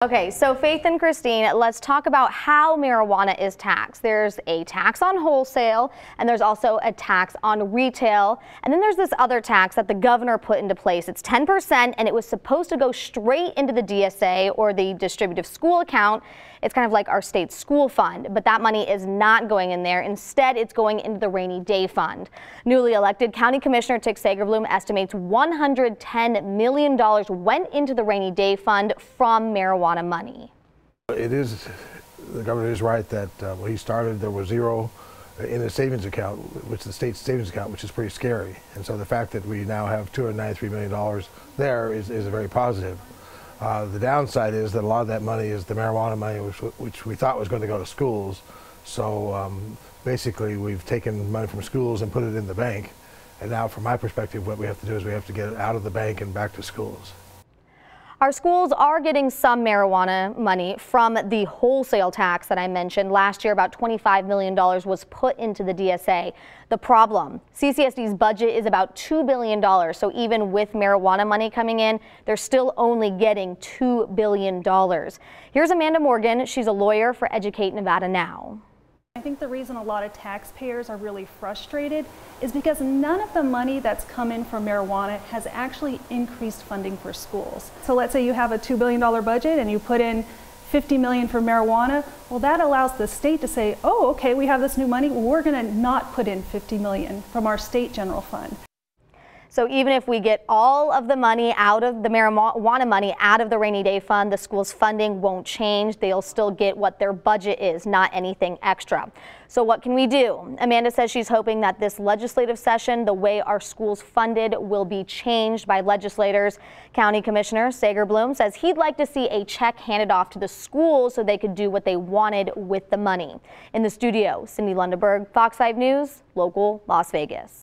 Okay, so Faith and Christine, let's talk about how marijuana is taxed. There's a tax on wholesale, and there's also a tax on retail, and then there's this other tax that the governor put into place. It's 10%, and it was supposed to go straight into the DSA, or the distributive school account. It's kind of like our state school fund, but that money is not going in there. Instead, it's going into the rainy day fund. Newly elected County Commissioner Tick Sagerblum estimates $110 million went into the rainy day fund from marijuana money. The governor is right that when he started, there was zero in the savings account, which is the state's savings account, which is pretty scary. And so the fact that we now have $293 million there is very positive. The downside is that a lot of that money is the marijuana money, which we thought was going to go to schools. So basically, we've taken money from schools and put it in the bank. And now, from my perspective, what we have to do is we have to get it out of the bank and back to schools. Our schools are getting some marijuana money from the wholesale tax that I mentioned. Last year, about $25 million was put into the DSA. The problem, CCSD's budget is about $2 billion. So even with marijuana money coming in, they're still only getting $2 billion. Here's Amanda Morgan. She's a lawyer for Educate Nevada Now. I think the reason a lot of taxpayers are really frustrated is because none of the money that's come in from marijuana has actually increased funding for schools. So let's say you have a $2 billion budget and you put in $50 million for marijuana. Well, that allows the state to say, oh, okay, we have this new money. Well, we're going to not put in $50 million from our state general fund. So even if we get all of the money out of the marijuana money out of the rainy day fund, the school's funding won't change. They'll still get what their budget is, not anything extra. So what can we do? Amanda says she's hoping that this legislative session, the way our schools funded, will be changed by legislators. County Commissioner Sagerblum says he'd like to see a check handed off to the schools so they could do what they wanted with the money. In the studio, Cindy Lundeberg, Fox 5 News, local Las Vegas.